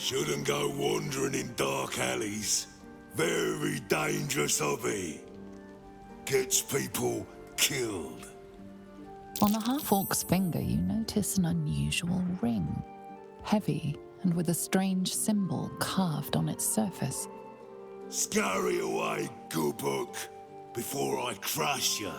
Shouldn't go wandering in dark alleys. Very dangerous hobby. Gets people killed. On the half-orc's finger, you notice an unusual ring. Heavy and with a strange symbol carved on its surface. Scurry away, good book, before I crush you.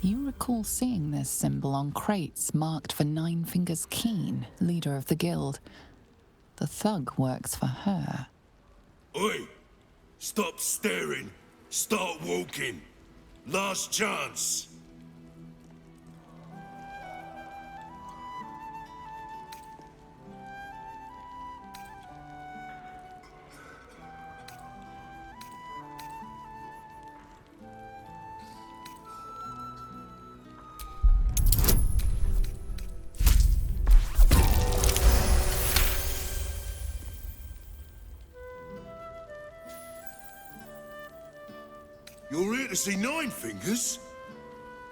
You recall seeing this symbol on crates marked for Nine Fingers Keen, leader of the guild. The thug works for her. Oi! Stop staring. Start walking. Last chance. You're here to see Nine Fingers?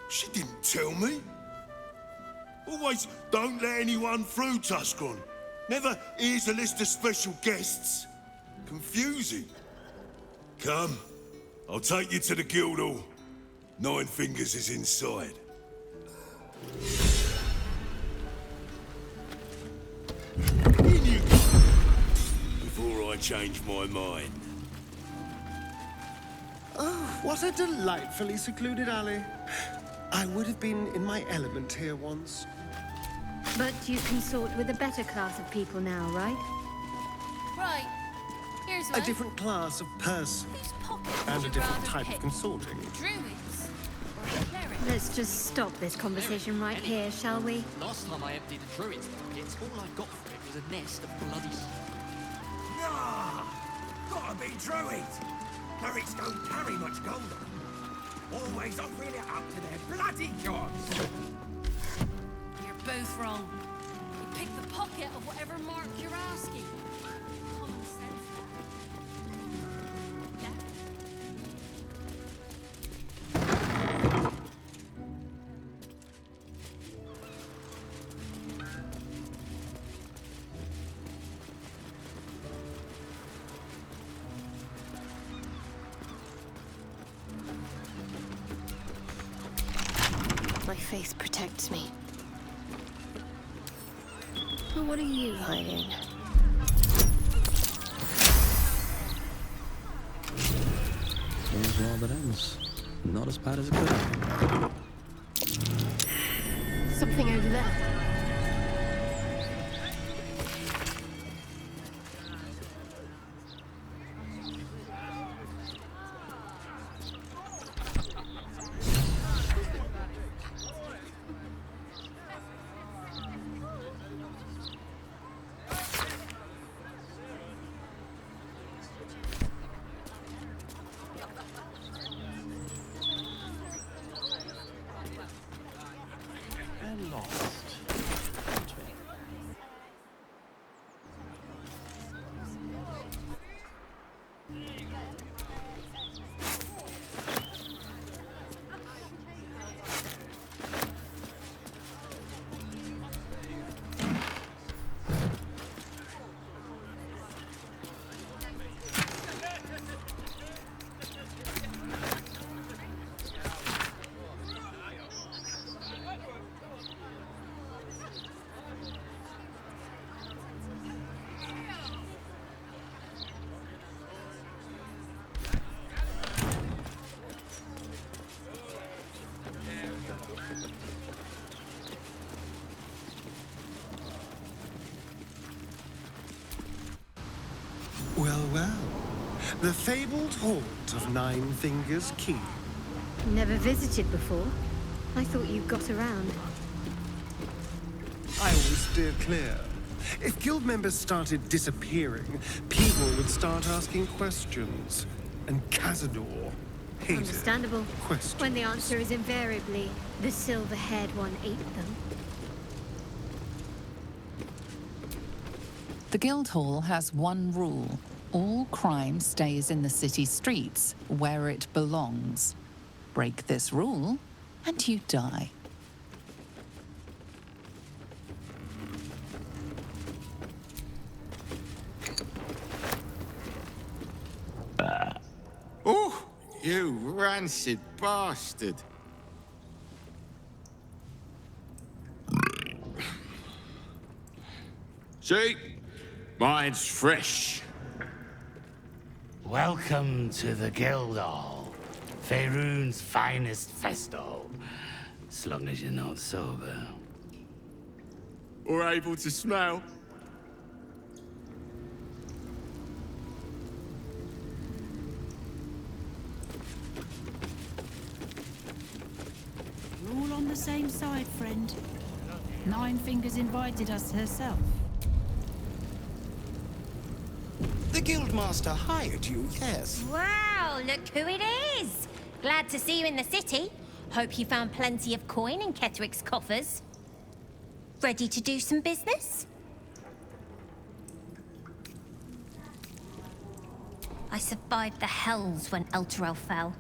She didn't tell me. Always don't let anyone through, Tuscron. Never here's a list of special guests. Confusing. Come, I'll take you to the guild hall. Nine Fingers is inside. In you go, before I change my mind. Oh, what a delightfully secluded alley. I would have been in my element here once. But you consort with a better class of people now, right? Right. Here's A one. different class of person. Whose pocket And would a you different rather type pick? of consorting. Druids or clerics? Let's just stop this conversation right here, shall we? Last time I emptied a druid's pockets, all I got for it was a nest of bloody... Nah! Gotta be druids! Clerics don't carry much gold on them. Always offering it up to their bloody gods! You're both wrong. You pick the pocket of whatever mark you're asking. Common sense. Yeah. My faith protects me. But what are you hiding? All's well that ends. Not as bad as it could have. Something over there. And lost. Well, well. The fabled haunt of Nine Fingers Keen. Never visited before. I thought you got around. I always steer clear. If guild members started disappearing, people would start asking questions. And Cazador hated Understandable. questions. When the answer is invariably, the silver-haired one ate them. The guild hall has one rule. All crime stays in the city streets where it belongs. Break this rule, and you die. Oh, you rancid bastard. See? Mine's fresh. Welcome to the Guildhall, Faerun's finest festival. As long as you're not sober. Or able to smell. We're all on the same side, friend. Nine Fingers invited us herself. The Guildmaster hired you, yes. Wow, look who it is! Glad to see you in the city. Hope you found plenty of coin in Ketherick's coffers. Ready to do some business? I survived the hells when Elturel fell.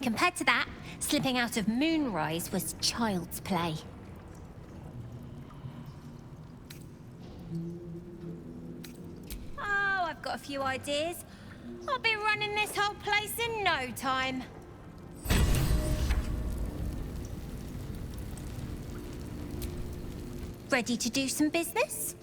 Compared to that, slipping out of Moonrise was child's play. Oh, I've got a few ideas. I'll be running this whole place in no time. Ready to do some business?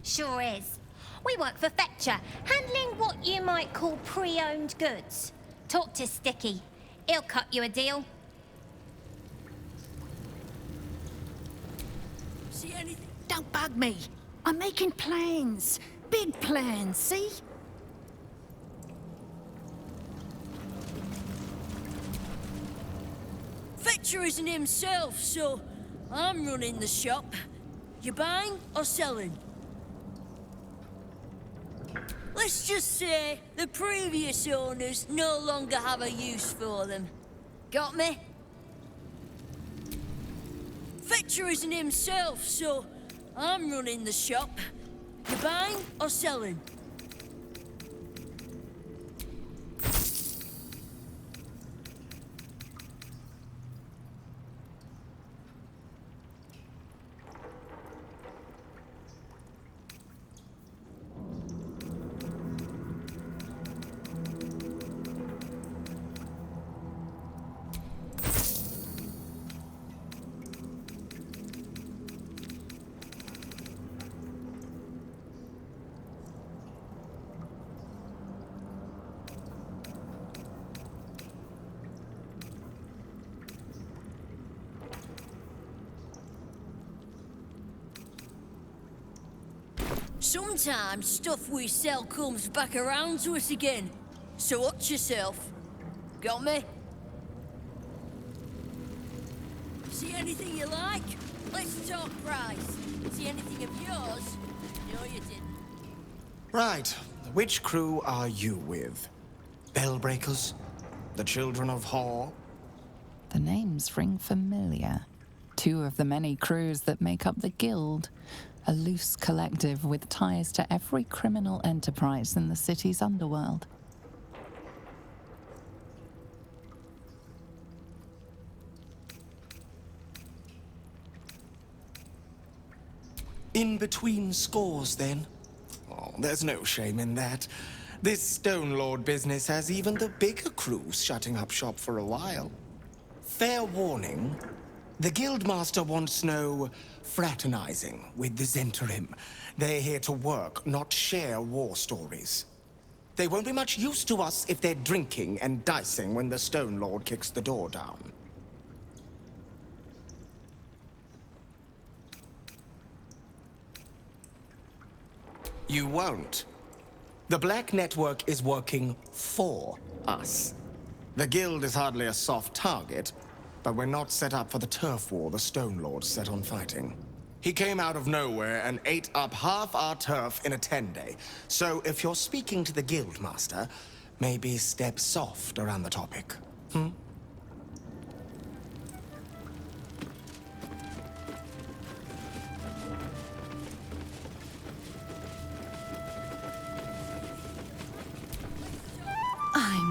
Sure is. We work for Fetcher, handling what you might call pre-owned goods. Talk to Sticky. He'll cut you a deal. See anything? Don't bug me. I'm making plans. Big plans, see? Fetcher isn't himself, so I'm running the shop. You buying or selling? Let's just say the previous owners no longer have a use for them. Got me? Fetcher isn't himself, so I'm running the shop. You buying or selling? Sometimes stuff we sell comes back around to us again. So watch yourself. Got me? See anything you like? Let's talk price. See anything of yours? No, you didn't. Right. Which crew are you with? Bellbreakers? The Children of Hor? The names ring familiar. Two of the many crews that make up the Guild. A loose collective with ties to every criminal enterprise in the city's underworld. In between scores, then? Oh, there's no shame in that. This Stone Lord business has even the bigger crews shutting up shop for a while. Fair warning, the Guildmaster wants no fraternizing with the Zentarim. They're here to work, not share war stories. They won't be much use to us if they're drinking and dicing when the Stone Lord kicks the door down. You won't. The Black Network is working for us. The Guild is hardly a soft target, but we're not set up for the turf war the Stone Lord set on fighting. He came out of nowhere and ate up half our turf in a 10-day. So if you're speaking to the Guildmaster, maybe step soft around the topic.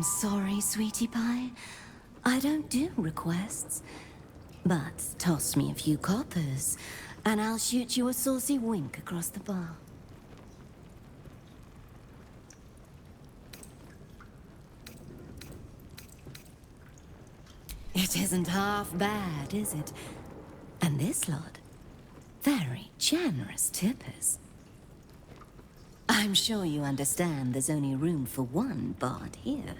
I'm sorry, sweetie pie. I don't do requests. But toss me a few coppers, and I'll shoot you a saucy wink across the bar. It isn't half bad, is it? And this lot, very generous tippers. I'm sure you understand there's only room for one bard here.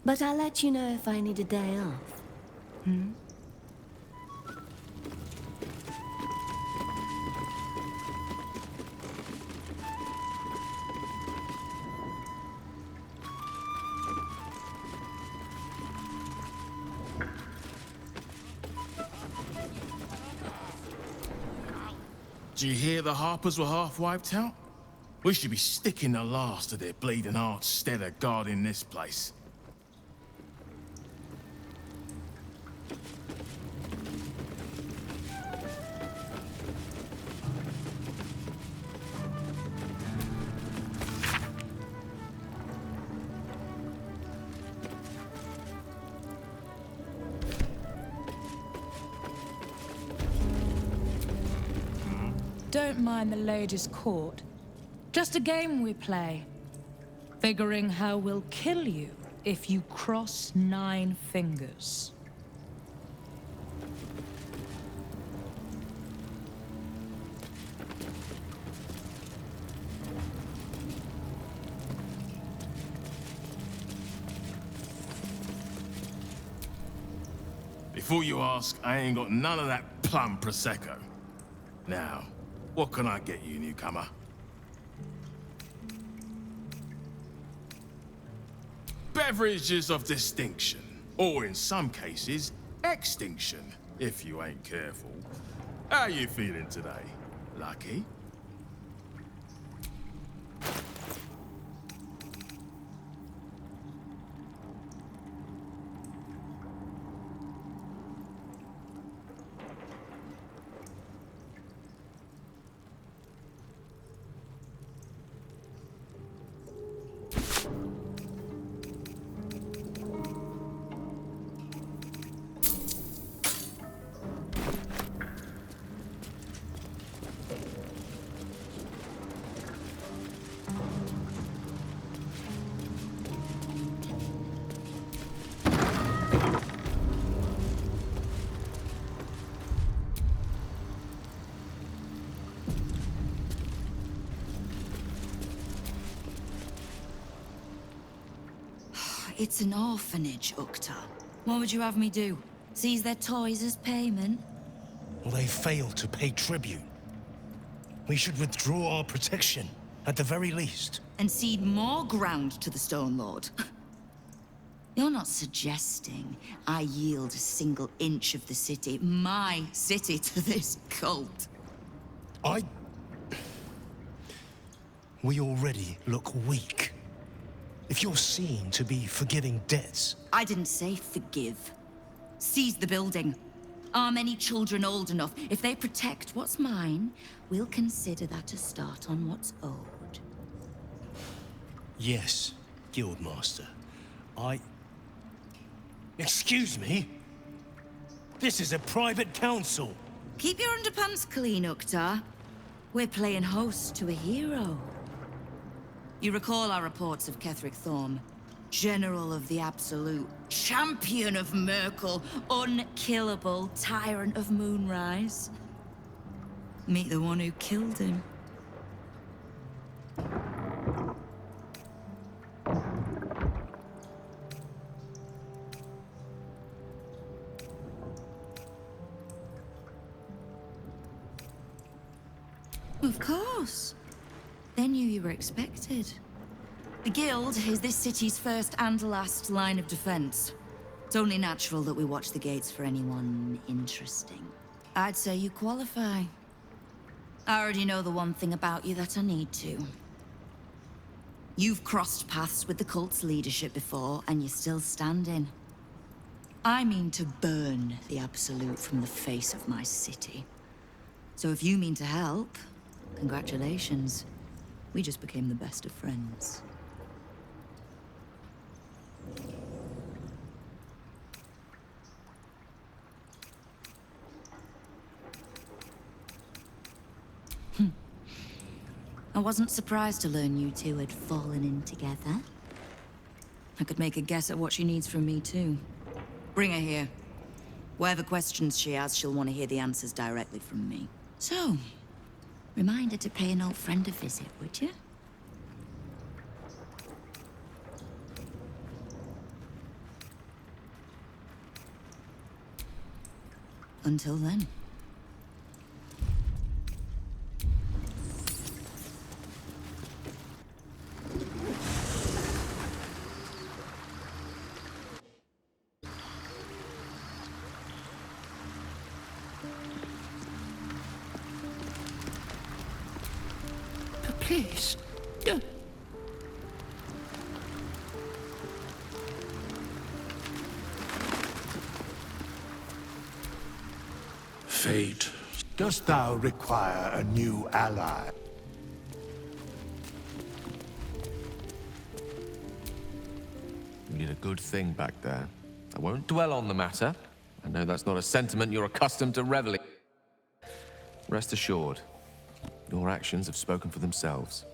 But I'll let you know if I need a day off. Hmm? Do you hear the Harpers were half wiped out? We should be sticking the last of their bleeding hearts instead of guarding this place. Don't mind the ladies' court. Just a game we play. Figuring how we'll kill you if you cross 9 fingers. Before you ask, I ain't got none of that plum Prosecco. Now, what can I get you, newcomer? Beverages of distinction, or in some cases, extinction, if you ain't careful. How you feeling today? Lucky? It's an orphanage, Ukta. What would you have me do? Seize their toys as payment? Well, they failed to pay tribute. We should withdraw our protection, at the very least. And cede more ground to the Stone Lord? You're not suggesting I yield a single inch of the city, my city, to this cult? We already look weak. If you're seen to be forgiving debts... I didn't say forgive. Seize the building. Arm any children old enough. If they protect what's mine, we'll consider that a start on what's owed. Yes, Guildmaster. Excuse me? This is a private council. Keep your underpants clean, Uktar. We're playing host to a hero. You recall our reports of Ketheric Thorm, General of the Absolute, Champion of Merkel, unkillable Tyrant of Moonrise. Meet the one who killed him. Of course. They knew you were expected. The Guild is this city's first and last line of defense. It's only natural that we watch the gates for anyone interesting. I'd say you qualify. I already know the one thing about you that I need to. You've crossed paths with the cult's leadership before, and you're still standing. I mean to burn the Absolute from the face of my city. So if you mean to help, congratulations. We just became the best of friends. I wasn't surprised to learn you two had fallen in together. I could make a guess at what she needs from me, too. Bring her here. Whatever questions she has, she'll want to hear the answers directly from me. So, remind her to pay an old friend a visit, would you? Until then. Please, don't. Fate, dost thou require a new ally? You did a good thing back there. I won't dwell on the matter. I know that's not a sentiment you're accustomed to reveling. Rest assured, your actions have spoken for themselves.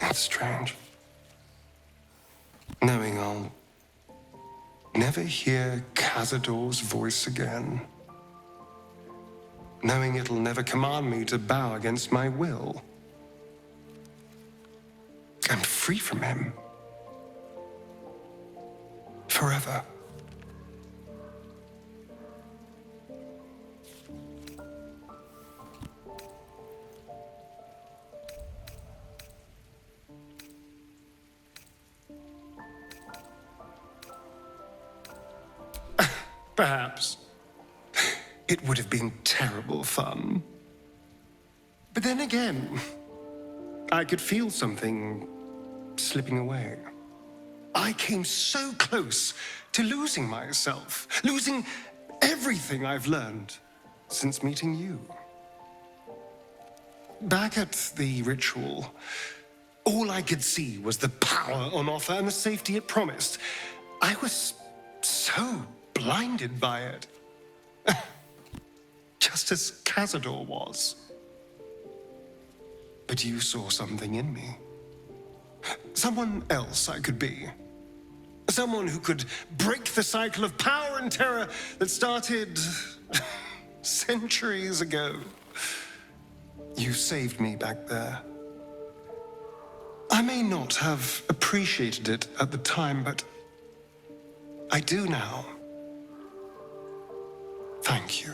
That's strange. Knowing I'll never hear Cazador's voice again. Knowing it'll never command me to bow against my will. I'm free from him. Forever. Perhaps. It would have been terrible fun. But then again, I could feel something slipping away. I came so close to losing myself, losing everything I've learned since meeting you. Back at the ritual, all I could see was the power on offer and the safety it promised. I was so blinded by it. Just as Cazador was. But you saw something in me. Someone else I could be. Someone who could break the cycle of power and terror that started centuries ago. You saved me back there. I may not have appreciated it at the time, but I do now. Thank you.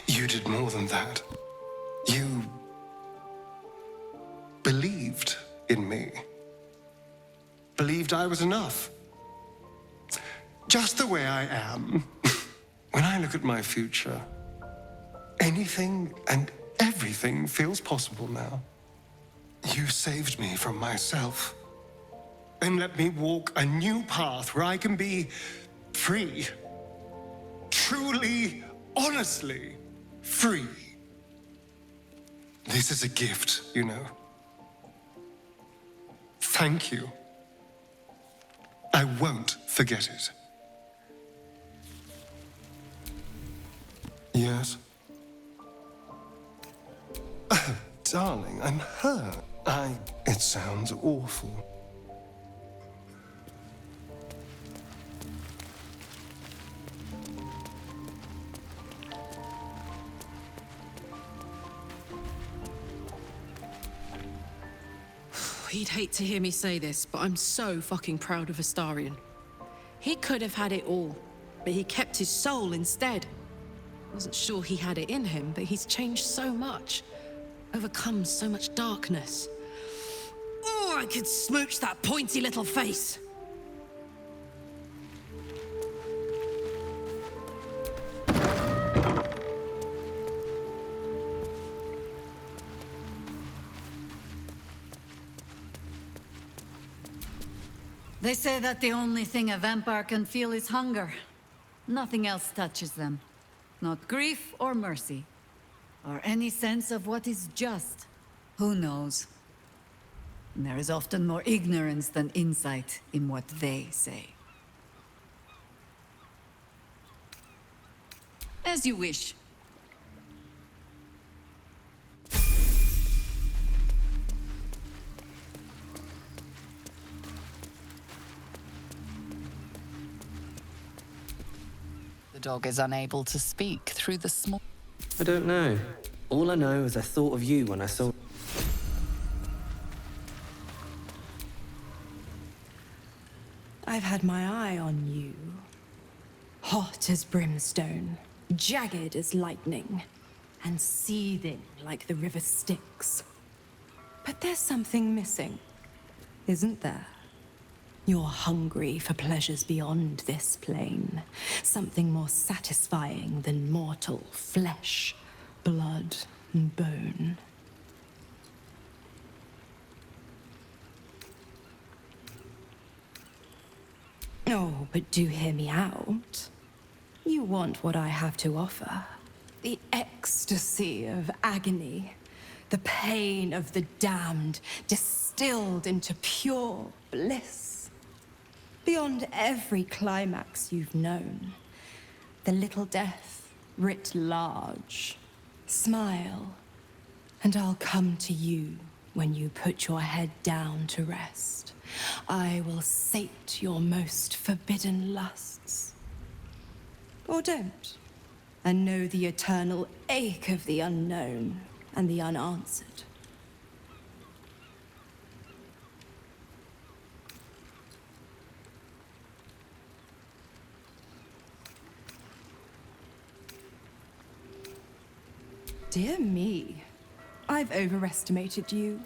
You did more than that. You believed in me. Believed I was enough. Just the way I am. When I look at my future, anything and everything feels possible now. You saved me from myself and let me walk a new path where I can be free. Truly, honestly free. This is a gift, you know. Thank you. I won't forget it. Yes? Darling, I'm hurt. It sounds awful. He'd hate to hear me say this, but I'm so fucking proud of Astarion. He could have had it all, but he kept his soul instead. Wasn't sure he had it in him, but he's changed so much. Overcome so much darkness. Oh, I could smooch that pointy little face. They say that the only thing a vampire can feel is hunger. Nothing else touches them. Not grief or mercy. Or any sense of what is just. Who knows? There is often more ignorance than insight in what they say. As you wish. The dog is unable to speak through the small... I don't know. All I know is I thought of you when I saw... I've had my eye on you. Hot as brimstone, jagged as lightning, and seething like the river Styx. But there's something missing, isn't there? You're hungry for pleasures beyond this plane. Something more satisfying than mortal flesh, blood, and bone. Oh, but do hear me out. You want what I have to offer. The ecstasy of agony. The pain of the damned, distilled into pure bliss. Beyond every climax you've known. The little death writ large. Smile, and I'll come to you when you put your head down to rest. I will sate your most forbidden lusts. Or don't, and know the eternal ache of the unknown and the unanswered. Dear me, I've overestimated you.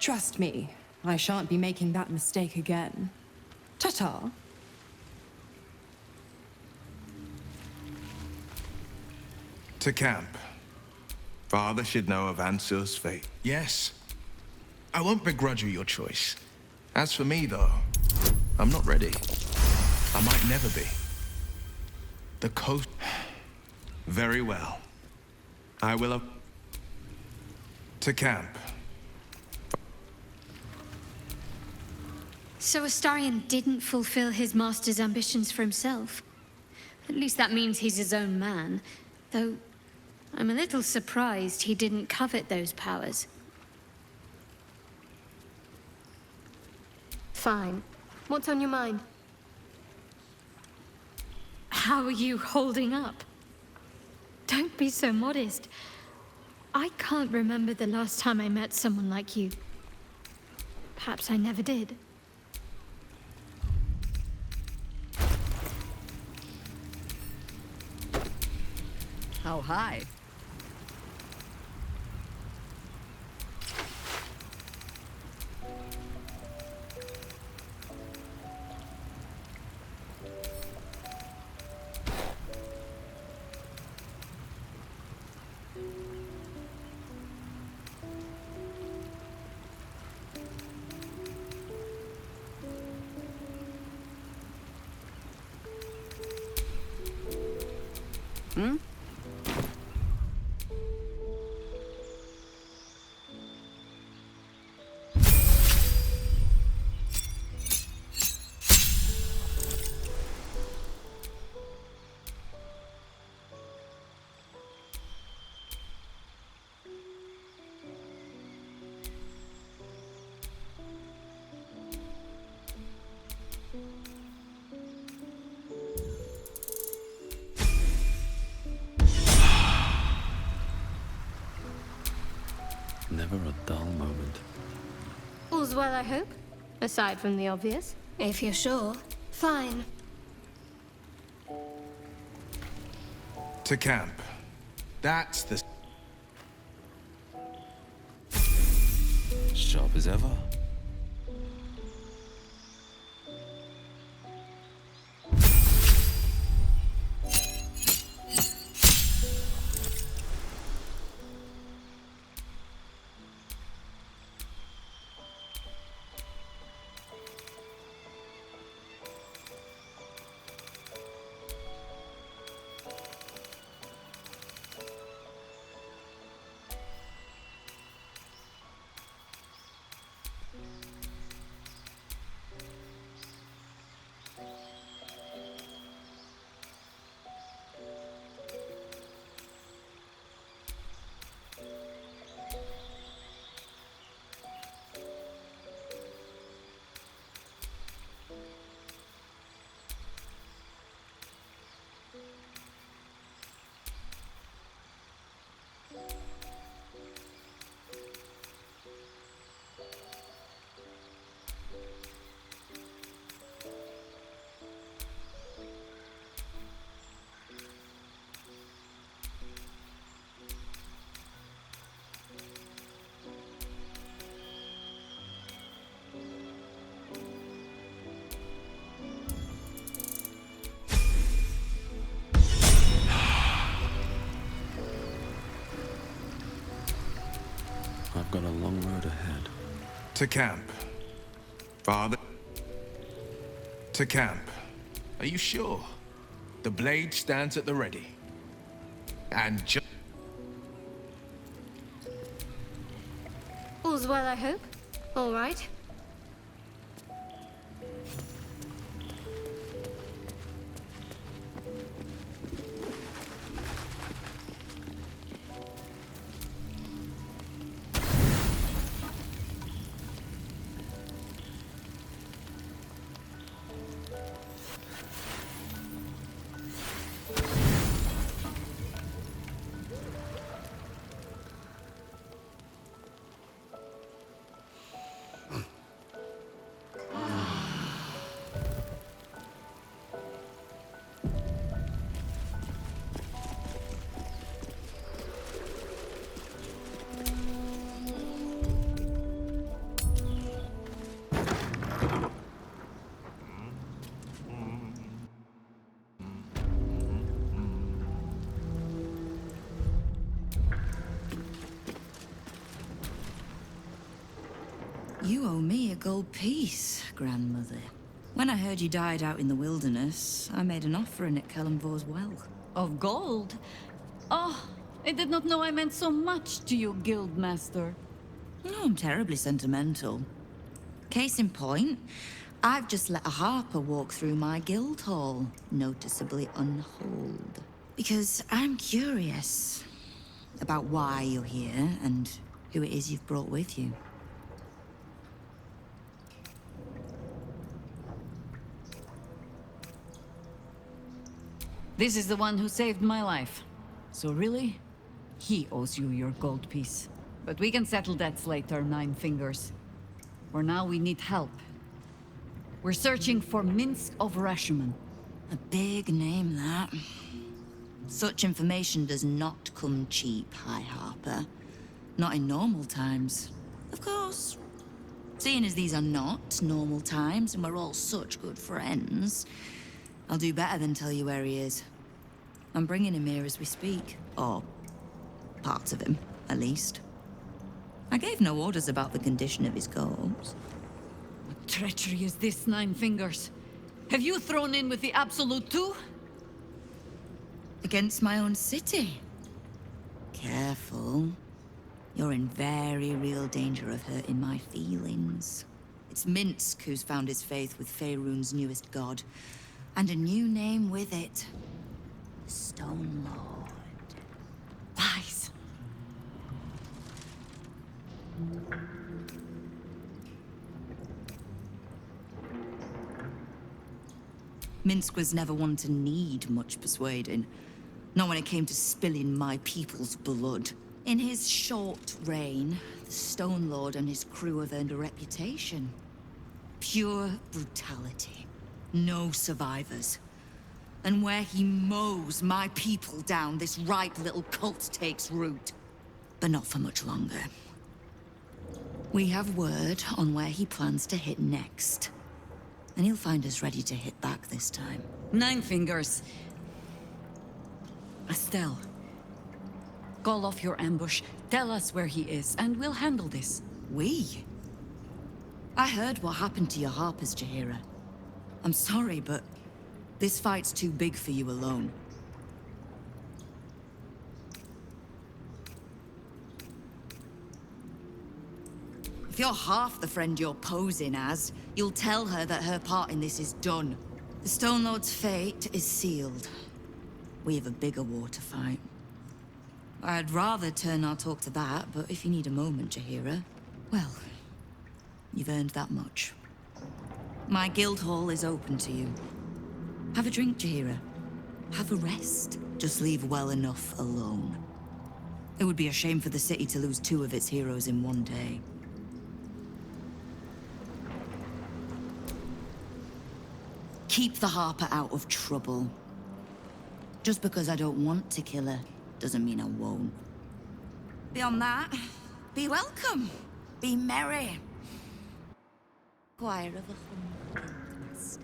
Trust me, I shan't be making that mistake again. Ta-ta. To camp. Father should know of Ansur's fate. Yes. I won't begrudge you your choice. As for me, though, I'm not ready. I might never be. The coast... Very well. I will... To camp. So Astarion didn't fulfill his master's ambitions for himself. At least that means he's his own man. Though, I'm a little surprised he didn't covet those powers. Fine. What's on your mind? How are you holding up? Don't be so modest. I can't remember the last time I met someone like you. Perhaps I never did. How high? Hmm? Never a dull moment. All's well, I hope? Aside from the obvious. If you're sure, fine. To camp. That's the... Sharp as ever. To camp. Father. To camp. Are you sure? The blade stands at the ready. And All's well, I hope. All right. You owe me a gold piece, grandmother. When I heard you died out in the wilderness, I made an offering at Kellamvor's well. Of gold? Oh, I did not know I meant so much to you, Guildmaster. No, I'm terribly sentimental. Case in point, I've just let a harper walk through my guild hall, noticeably unholed. Because I'm curious about why you're here and who it is you've brought with you. This is the one who saved my life. So really, he owes you your gold piece. But we can settle debts later, Nine Fingers. For now, we need help. We're searching for Minsk of Rashomon. A big name, that. Such information does not come cheap, High Harper. Not in normal times. Of course. Seeing as these are not normal times and we're all such good friends, I'll do better than tell you where he is. I'm bringing him here as we speak. Or parts of him, at least. I gave no orders about the condition of his corpse. What treachery is this, Nine Fingers? Have you thrown in with the Absolute too? Against my own city. Careful. You're in very real danger of hurting my feelings. It's Minsk who's found his faith with Faerun's newest god. And a new name with it. The Stone Lord. Lies. Minsk was never one to need much persuading. Not when it came to spilling my people's blood. In his short reign, the Stone Lord and his crew have earned a reputation. Pure brutality. No survivors. And where he mows my people down, this ripe little cult takes root. But not for much longer. We have word on where he plans to hit next. And he'll find us ready to hit back this time. Nine Fingers. Estelle. Call off your ambush, tell us where he is, and we'll handle this. We? I heard what happened to your harpers, Jaheira. I'm sorry, but this fight's too big for you alone. If you're half the friend you're posing as, you'll tell her that her part in this is done. The Stone Lord's fate is sealed. We have a bigger war to fight. I'd rather turn our talk to that, but if you need a moment, Jaheira, well, you've earned that much. My guild hall is open to you. Have a drink, Jaheira. Have a rest. Just leave well enough alone. It would be a shame for the city to lose 2 of its heroes in one day. Keep the Harper out of trouble. Just because I don't want to kill her, doesn't mean I won't. Beyond that, be welcome. Be merry. Choir of a humble master.